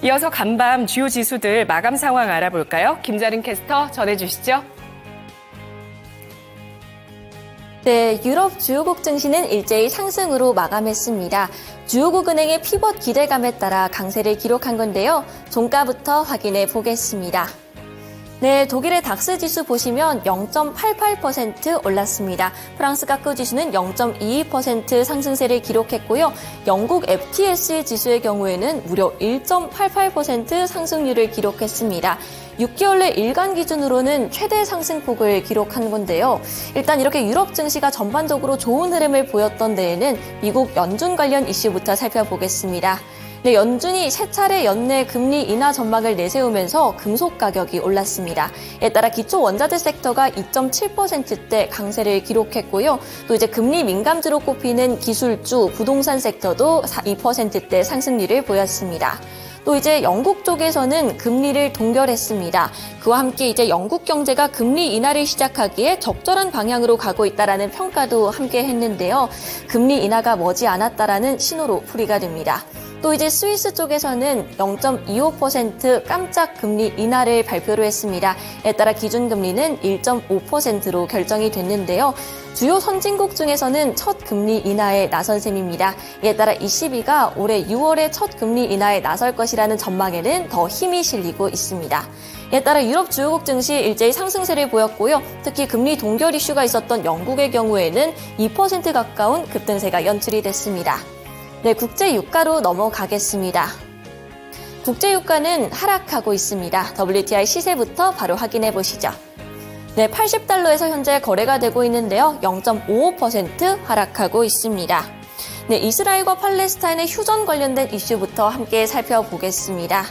이어서 간밤 주요 지수들 마감 상황 알아볼까요? 김자린 캐스터 전해주시죠. 네, 유럽 주요국 증시는 일제히 상승으로 마감했습니다. 주요국 은행의 피벗 기대감에 따라 강세를 기록한 건데요. 종가부터 확인해 보겠습니다. 네, 독일의 닥스 지수 보시면 0.88% 올랐습니다. 프랑스 카크 지수는 0.22% 상승세를 기록했고요. 영국 FTSE 지수의 경우에는 무려 1.88% 상승률을 기록했습니다. 6개월 내 일간 기준으로는 최대 상승폭을 기록한 건데요. 일단 이렇게 유럽 증시가 전반적으로 좋은 흐름을 보였던 데에는 미국 연준 관련 이슈부터 살펴보겠습니다. 네, 연준이 세 차례 연내 금리 인하 전망을 내세우면서 금속 가격이 올랐습니다. 이에 따라 기초 원자재 섹터가 2.7%대 강세를 기록했고요. 또 이제 금리 민감주로 꼽히는 기술주, 부동산 섹터도 2%대 상승률을 보였습니다. 또 이제 영국 쪽에서는 금리를 동결했습니다. 그와 함께 이제 영국 경제가 금리 인하를 시작하기에 적절한 방향으로 가고 있다라는 평가도 함께 했는데요. 금리 인하가 머지않았다라는 신호로 풀이가 됩니다. 또 이제 스위스 쪽에서는 0.25% 깜짝 금리 인하를 발표를 했습니다. 이에 따라 기준금리는 1.5%로 결정이 됐는데요. 주요 선진국 중에서는 첫 금리 인하에 나선 셈입니다. 이에 따라 ECB가 올해 6월에 첫 금리 인하에 나설 것이라는 전망에는 더 힘이 실리고 있습니다. 이에 따라 유럽 주요국 증시 일제히 상승세를 보였고요. 특히 금리 동결 이슈가 있었던 영국의 경우에는 2% 가까운 급등세가 연출이 됐습니다. 네, 국제 유가로 넘어가겠습니다. 국제 유가는 하락하고 있습니다. WTI 시세부터 바로 확인해 보시죠. 네, 80달러에서 현재 거래가 되고 있는데요. 0.55% 하락하고 있습니다. 네, 이스라엘과 팔레스타인의 휴전 관련된 이슈부터 함께 살펴보겠습니다.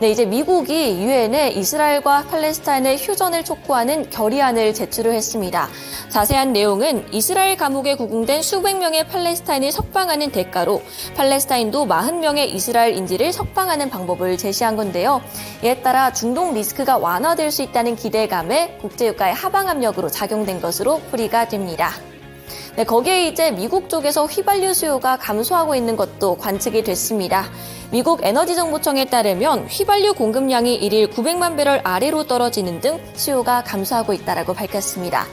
네, 이제 미국이 유엔에 이스라엘과 팔레스타인의 휴전을 촉구하는 결의안을 제출을 했습니다. 자세한 내용은 이스라엘 감옥에 구금된 수백 명의 팔레스타인을 석방하는 대가로 팔레스타인도 40명의 이스라엘 인질을 석방하는 방법을 제시한 건데요. 이에 따라 중동 리스크가 완화될 수 있다는 기대감에 국제유가의 하방 압력으로 작용된 것으로 풀이가 됩니다. 네, 거기에 이제 미국 쪽에서 휘발유 수요가 감소하고 있는 것도 관측이 됐습니다. 미국 에너지정보청에 따르면 휘발유 공급량이 1일 900만 배럴 아래로 떨어지는 등 수요가 감소하고 있다고 밝혔습니다.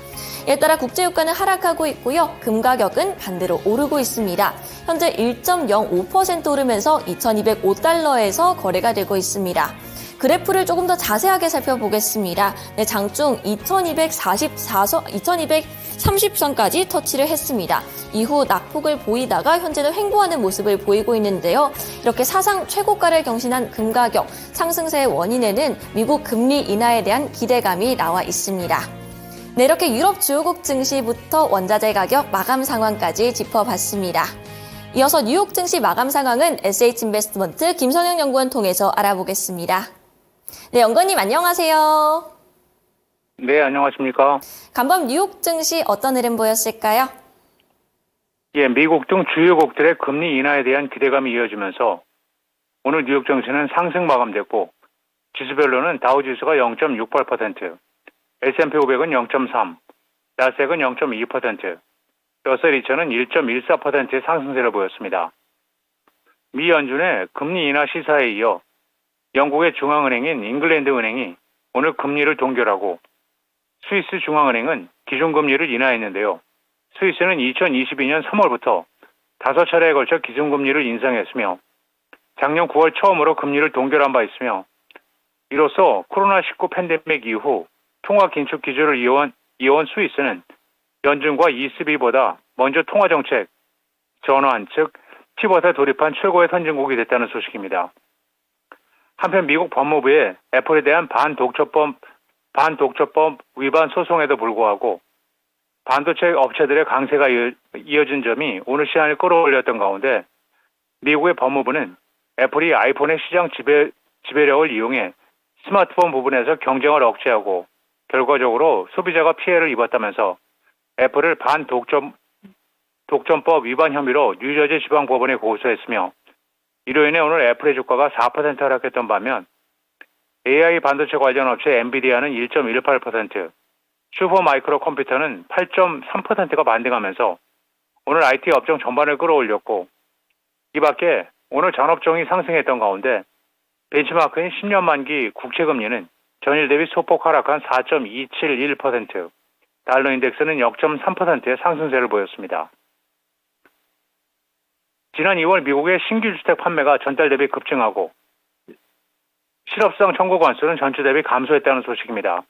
이에 따라 국제유가는 하락하고 있고요. 금 가격은 반대로 오르고 있습니다. 현재 1.05% 오르면서 2,205달러에서 거래가 되고 있습니다. 그래프를 조금 더 자세하게 살펴보겠습니다. 네, 장중 2230선까지 터치를 했습니다. 이후 낙폭을 보이다가 현재는 횡보하는 모습을 보이고 있는데요. 이렇게 사상 최고가를 경신한 금 가격 상승세의 원인에는 미국 금리 인하에 대한 기대감이 나와 있습니다. 네, 이렇게 유럽 주요국 증시부터 원자재 가격 마감 상황까지 짚어봤습니다. 이어서 뉴욕 증시 마감 상황은 SH인베스트먼트 김선영 연구원 통해서 알아보겠습니다. 네, 연구원님 안녕하세요. 네, 안녕하십니까. 간밤 뉴욕 증시 어떤 흐름 보였을까요? 예, 미국 등 주요국들의 금리 인하에 대한 기대감이 이어지면서 오늘 뉴욕 증시는 상승 마감됐고 지수별로는 다우지수가 0.68%, S&P 500은 0.3%, 나스닥은 0.2%, 러셀 2000은 1.14%의 상승세를 보였습니다. 미 연준의 금리 인하 시사에 이어 영국의 중앙은행인 잉글랜드 은행이 오늘 금리를 동결하고 스위스 중앙은행은 기준금리를 인하했는데요. 스위스는 2022년 3월부터 5차례에 걸쳐 기준금리를 인상했으며 작년 9월 처음으로 금리를 동결한 바 있으며 이로써 코로나19 팬데믹 이후 통화 긴축 기조를 이어온 스위스는 연준과 ECB보다 먼저 통화정책 전환, 즉 피벗에 돌입한 최고의 선진국이 됐다는 소식입니다. 한편 미국 법무부의 애플에 대한 반독점법 위반 소송에도 불구하고 반도체 업체들의 강세가 이어진 점이 오늘 시장을 끌어올렸던 가운데 미국의 법무부는 애플이 아이폰의 시장 지배력을 이용해 스마트폰 부분에서 경쟁을 억제하고 결과적으로 소비자가 피해를 입었다면서 애플을 독점법 위반 혐의로 뉴저지 지방법원에 고소했으며 이로 인해 오늘 애플의 주가가 4% 하락했던 반면 AI 반도체 관련 업체 엔비디아는 1.18%, 슈퍼마이크로 컴퓨터는 8.3%가 반등하면서 오늘 IT 업종 전반을 끌어올렸고, 이 밖에 오늘 전업종이 상승했던 가운데 벤치마크인 10년 만기 국채금리는 전일 대비 소폭 하락한 4.271%, 달러 인덱스는 0.3%의 상승세를 보였습니다. 지난 2월 미국의 신규 주택 판매가 전달 대비 급증하고 실업수당 청구 건수는 전주 대비 감소했다는 소식입니다.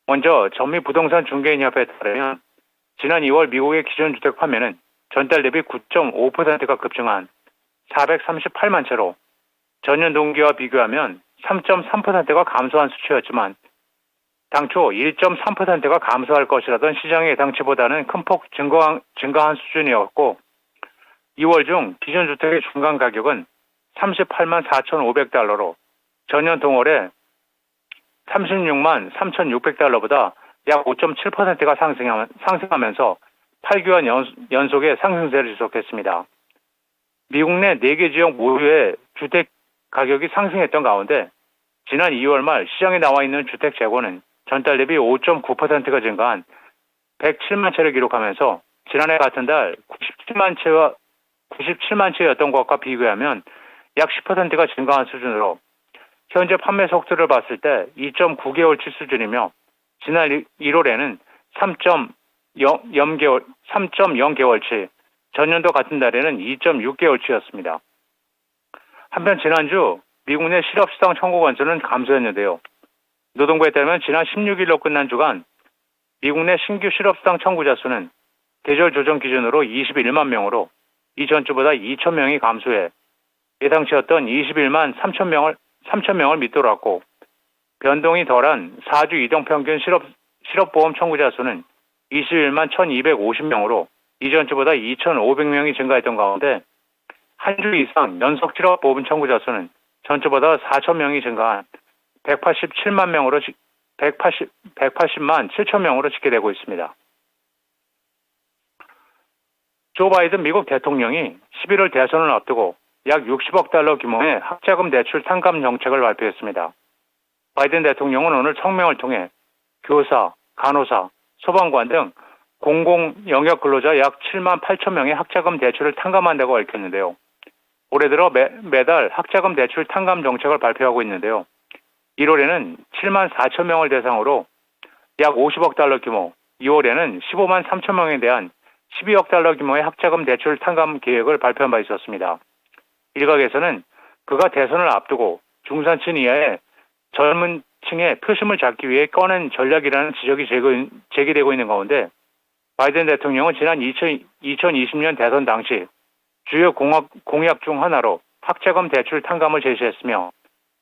먼저 전미부동산 중개인협회에 따르면 지난 2월 미국의 기존 주택 판매는 전달 대비 9.5%가 급증한 438만 채로 전년 동기와 비교하면 3.3%가 감소한 수치였지만 당초 1.3%가 감소할 것이라던 시장의 예상치보다는 큰 폭 증가한 수준이었고 2월 중 기존 주택의 중간 가격은 38만 4,500달러로 전년 동월에 36만 3,600달러보다 약 5.7%가 상승하면서 8개월 연속의 상승세를 지속했습니다. 미국 내 4개 지역 모두의 주택 가격이 상승했던 가운데 지난 2월 말 시장에 나와 있는 주택 재고는 전달 대비 5.9%가 증가한 107만 채를 기록하면서 지난해 같은 달 97만 채였던 것과 비교하면 약 10%가 증가한 수준으로 현재 판매 속도를 봤을 때 2.9개월치 수준이며 지난 1월에는 3.0개월치, 전년도 같은 달에는 2.6개월치였습니다. 한편 지난주 미국 내 실업수당 청구 건수는 감소했는데요. 노동부에 따르면 지난 16일로 끝난 주간 미국 내 신규 실업수당 청구자 수는 계절 조정 기준으로 21만 명으로 이전 주보다 2천 명이 감소해 예상치였던 21만 3천 명을 밑돌았고 변동이 덜한 4주 이동평균 실업보험 청구자 수는 21만 1,250명으로 이전 주보다 2,500명이 증가했던 가운데 한 주 이상 연속 실업보험 청구자 수는 전주보다 4,000명이 증가한 180만 7천 명으로 집계되고 있습니다. 조 바이든 미국 대통령이 11월 대선을 앞두고 약 60억 달러 규모의 학자금 대출 탕감 정책을 발표했습니다. 바이든 대통령은 오늘 성명을 통해 교사, 간호사, 소방관 등 공공 영역 근로자 약 7만 8천 명의 학자금 대출을 탕감한다고 밝혔는데요. 올해 들어 매달 학자금 대출 탕감 정책을 발표하고 있는데요. 1월에는 7만 4천 명을 대상으로 약 50억 달러 규모, 2월에는 15만 3천 명에 대한 12억 달러 규모의 학자금 대출 탕감 계획을 발표한 바 있었습니다. 일각에서는 그가 대선을 앞두고 중산층 이하의 젊은 층의 표심을 잡기 위해 꺼낸 전략이라는 지적이 제기되고 있는 가운데 바이든 대통령은 지난 2020년 대선 당시 주요 공약 중 하나로 학자금 대출 탕감을 제시했으며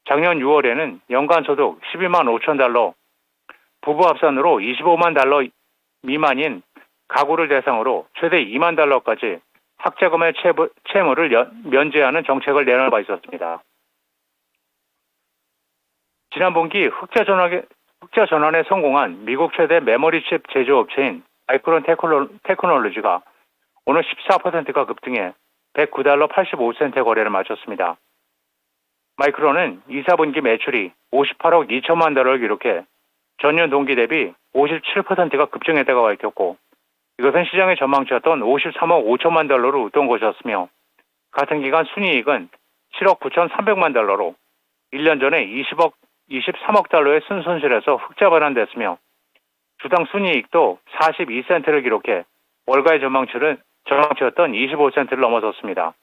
작년 6월에는 연간 소득 12만 5천 달러, 부부 합산으로 25만 달러 미만인 가구를 대상으로 최대 2만 달러까지 학자금의 채무를 면제하는 정책을 내놓은 바 있었습니다. 지난 분기 흑자 전환에 성공한 미국 최대 메모리 칩 제조업체인 마이크론 테크놀로지가 오늘 14%가 급등해 109달러 85센트 거래를 마쳤습니다. 마이크론은 2, 4분기 매출이 58억 2천만 달러를 기록해 전년 동기 대비 57%가 급증했다고 밝혔고 이것은 시장의 전망치였던 53억 5천만 달러로 웃돈 것이었으며 같은 기간 순이익은 7억 9,300만 달러로 1년 전에 23억 달러의 순손실에서 흑자 반환됐으며 주당 순이익도 42센트를 기록해 월가의 전망치였던 25센트를 넘어섰습니다.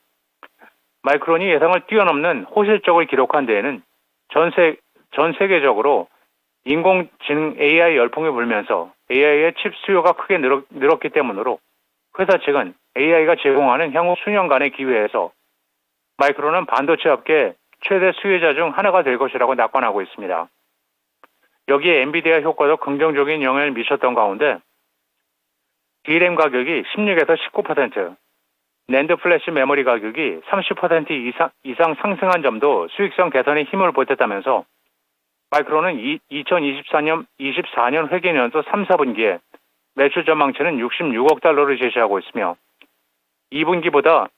마이크론이 예상을 뛰어넘는 호실적을 기록한 데에는 전 세계적으로 인공지능 AI 열풍이 불면서 AI의 칩 수요가 크게 늘었기 때문으로 회사 측은 AI가 제공하는 향후 수년간의 기회에서 마이크론은 반도체 업계 최대 수혜자 중 하나가 될 것이라고 낙관하고 있습니다. 여기에 엔비디아 효과도 긍정적인 영향을 미쳤던 가운데 D램 가격이 16에서 19%, 낸드 플래시 메모리 가격이 30% 이상 상승한 점도 수익성 개선에 힘을 보탰다면서 마이크론은 2024년 회계연도 3, 4분기에 매출 전망치는 66억 달러를 제시하고 있으며 2분기보다는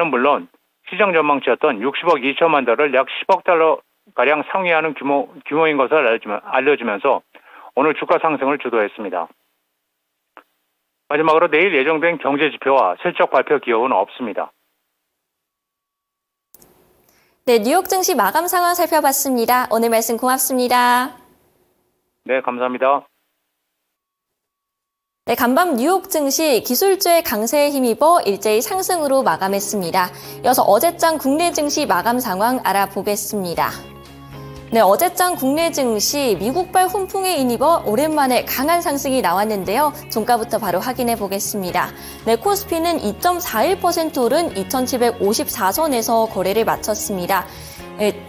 물론 시장 전망치였던 60억 2천만 달러를 약 10억 달러가량 상회하는 규모인 것을 알려주면서 오늘 주가 상승을 주도했습니다. 마지막으로 내일 예정된 경제지표와 실적 발표 기업은 없습니다. 네, 뉴욕 증시 마감 상황 살펴봤습니다. 오늘 말씀 고맙습니다. 네, 감사합니다. 네, 간밤 뉴욕 증시 기술주의 강세에 힘입어 일제히 상승으로 마감했습니다. 이어서 어제장 국내 증시 마감 상황 알아보겠습니다. 네, 어제장 국내 증시 미국발 훈풍에 힘입어 오랜만에 강한 상승이 나왔는데요. 종가부터 바로 확인해 보겠습니다. 네, 코스피는 2.41% 오른 2,754선에서 거래를 마쳤습니다. 네,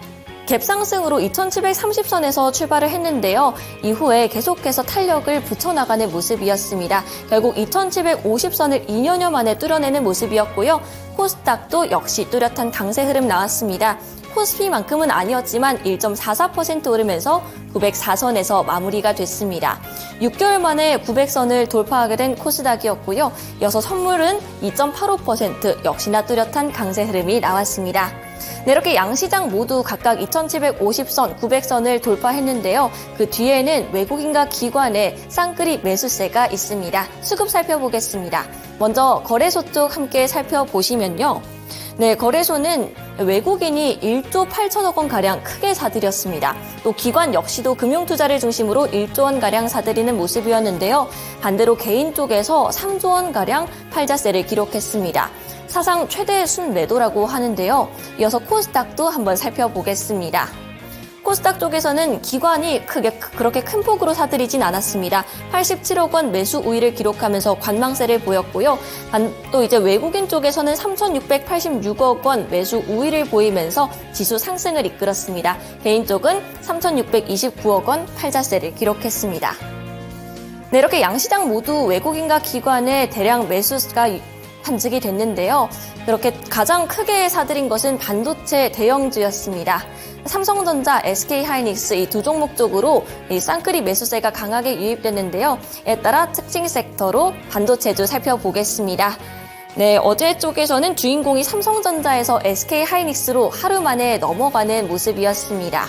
갭상승으로 2,730선에서 출발을 했는데요. 이후에 계속해서 탄력을 붙여나가는 모습이었습니다. 결국 2,750선을 2년여 만에 뚫어내는 모습이었고요. 코스닥도 역시 뚜렷한 강세 흐름 나왔습니다. 코스피만큼은 아니었지만 1.44% 오르면서 904선에서 마무리가 됐습니다. 6개월 만에 900선을 돌파하게 된 코스닥이었고요. 이어서 선물은 2.85% 역시나 뚜렷한 강세 흐름이 나왔습니다. 네, 이렇게 양시장 모두 각각 2,750선, 900선을 돌파했는데요. 그 뒤에는 외국인과 기관의 쌍끌이 매수세가 있습니다. 수급 살펴보겠습니다. 먼저 거래소 쪽 함께 살펴보시면요. 네, 거래소는 외국인이 1조 8천억 원가량 크게 사들였습니다. 또 기관 역시도 금융투자를 중심으로 1조 원가량 사들이는 모습이었는데요. 반대로 개인 쪽에서 3조 원가량 팔자세를 기록했습니다. 사상 최대 순매도라고 하는데요. 이어서 코스닥도 한번 살펴보겠습니다. 코스닥 쪽에서는 기관이 그렇게 큰 폭으로 사들이진 않았습니다. 87억 원 매수 우위를 기록하면서 관망세를 보였고요. 또 이제 외국인 쪽에서는 3,686억 원 매수 우위를 보이면서 지수 상승을 이끌었습니다. 개인 쪽은 3,629억 원 팔자세를 기록했습니다. 네, 이렇게 양시장 모두 외국인과 기관의 대량 매수가 관측이 됐는데요. 그렇게 가장 크게 사들인 것은 반도체 대형주였습니다. 삼성전자, SK하이닉스 이 두 종목 쪽으로 이 쌍끌이 매수세가 강하게 유입됐는데요. 이에 따라 특징 섹터로 반도체주 살펴보겠습니다. 네, 어제 쪽에서는 주인공이 삼성전자에서 SK하이닉스로 하루 만에 넘어가는 모습이었습니다.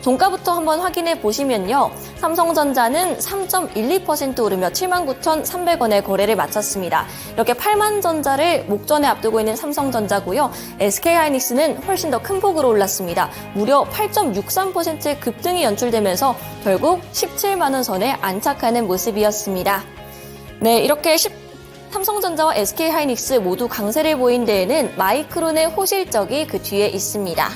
종가부터 한번 확인해 보시면요. 삼성전자는 3.12% 오르며 79,300원에 거래를 마쳤습니다. 이렇게 8만 전자를 목전에 앞두고 있는 삼성전자고요. SK하이닉스는 훨씬 더 큰 폭으로 올랐습니다. 무려 8.63% 급등이 연출되면서 결국 17만 원 선에 안착하는 모습이었습니다. 네, 이렇게 삼성전자와 SK하이닉스 모두 강세를 보인 데에는 마이크론의 호실적이 그 뒤에 있습니다.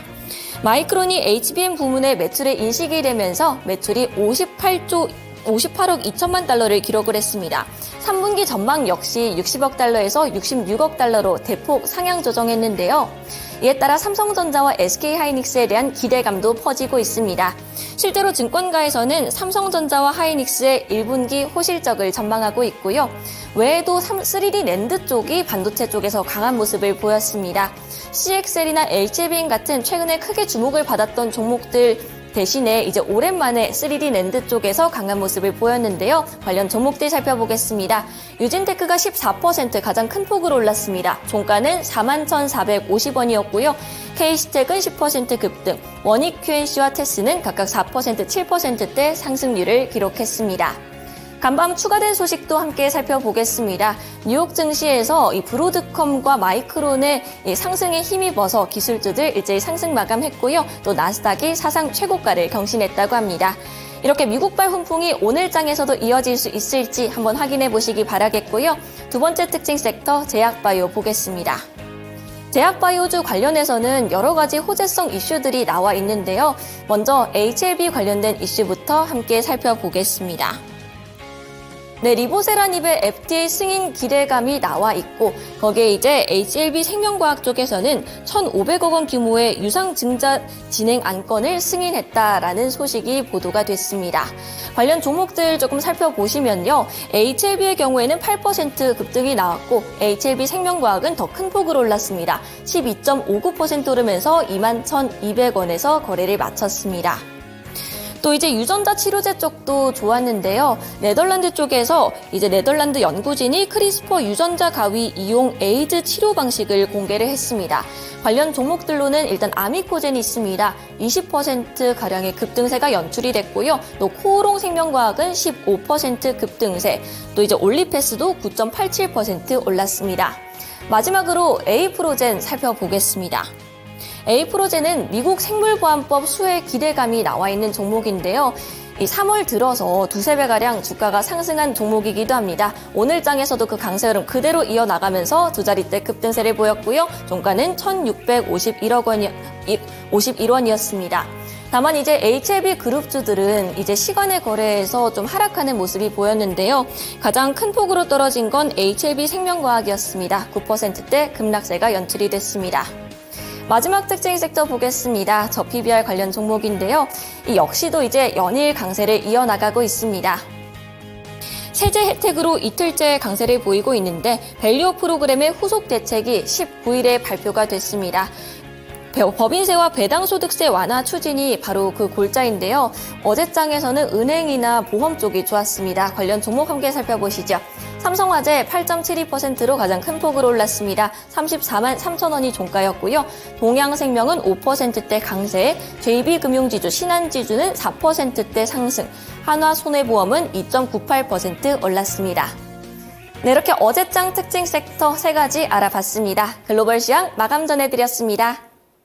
마이크론이 HBM 부문의 매출에 인식이 되면서 매출이 58억 2천만 달러를 기록을 했습니다. 3분기 전망 역시 60억 달러에서 66억 달러로 대폭 상향 조정했는데요. 이에 따라 삼성전자와 SK하이닉스에 대한 기대감도 퍼지고 있습니다. 실제로 증권가에서는 삼성전자와 하이닉스의 1분기 호실적을 전망하고 있고요. 외에도 3D 낸드 쪽이 반도체 쪽에서 강한 모습을 보였습니다. CXL이나 HBM 같은 최근에 크게 주목을 받았던 종목들 대신에 이제 오랜만에 3D 낸드 쪽에서 강한 모습을 보였는데요. 관련 종목들 살펴보겠습니다. 유진테크가 14% 가장 큰 폭으로 올랐습니다. 종가는 41,450원이었고요. KC텍은 10% 급등, 원익 QNC와 테스는 각각 4%, 7%대 상승률을 기록했습니다. 간밤 추가된 소식도 함께 살펴보겠습니다. 뉴욕 증시에서 이 브로드컴과 마이크론의 상승에 힘입어서 기술주들 일제히 상승 마감했고요. 또 나스닥이 사상 최고가를 경신했다고 합니다. 이렇게 미국발 훈풍이 오늘 장에서도 이어질 수 있을지 한번 확인해 보시기 바라겠고요. 두 번째 특징 섹터 제약바이오 보겠습니다. 제약바이오주 관련해서는 여러 가지 호재성 이슈들이 나와 있는데요. 먼저 HLB 관련된 이슈부터 함께 살펴보겠습니다. 네, 리보세라닙의 FDA 승인 기대감이 나와 있고 거기에 이제 HLB 생명과학 쪽에서는 1,500억 원 규모의 유상증자 진행 안건을 승인했다라는 소식이 보도가 됐습니다. 관련 종목들 조금 살펴보시면요. HLB의 경우에는 8% 급등이 나왔고 HLB 생명과학은 더 큰 폭으로 올랐습니다. 12.59% 오르면서 21,200원에서 거래를 마쳤습니다. 또 이제 유전자 치료제 쪽도 좋았는데요. 네덜란드 쪽에서 이제 네덜란드 연구진이 크리스퍼 유전자 가위 이용 에이즈 치료 방식을 공개를 했습니다. 관련 종목들로는 일단 아미코젠이 있습니다. 20%가량의 급등세가 연출이 됐고요. 또 코오롱 생명과학은 15% 급등세, 또 이제 올리페스도 9.87% 올랐습니다. 마지막으로 에이프로젠 살펴보겠습니다. 에이프로젠은 미국 생물보안법 수혜 기대감이 나와 있는 종목인데요. 이 3월 들어서 두세 배가량 주가가 상승한 종목이기도 합니다. 오늘 장에서도 그 강세 흐름 그대로 이어나가면서 두 자릿대 급등세를 보였고요. 종가는 1,651원이었습니다. 다만 이제 HLB 그룹주들은 이제 시간의 거래에서 좀 하락하는 모습이 보였는데요. 가장 큰 폭으로 떨어진 건 HLB 생명과학이었습니다. 9%대 급락세가 연출이 됐습니다. 마지막 특징 섹터 보겠습니다. 저 PBR 관련 종목인데요. 이 역시도 이제 연일 강세를 이어나가고 있습니다. 세제 혜택으로 이틀째 강세를 보이고 있는데 밸류어 프로그램의 후속 대책이 19일에 발표가 됐습니다. 법인세와 배당소득세 완화 추진이 바로 그 골자인데요. 어제 장에서는 은행이나 보험 쪽이 좋았습니다. 관련 종목 함께 살펴보시죠. 삼성화재 8.72%로 가장 큰 폭으로 올랐습니다. 34만 3천 원이 종가였고요. 동양생명은 5%대 강세, JB금융지주, 신한지주는 4%대 상승, 한화손해보험은 2.98% 올랐습니다. 네, 이렇게 어제장 특징 섹터 3가지 알아봤습니다. 글로벌 시황 마감 전해드렸습니다.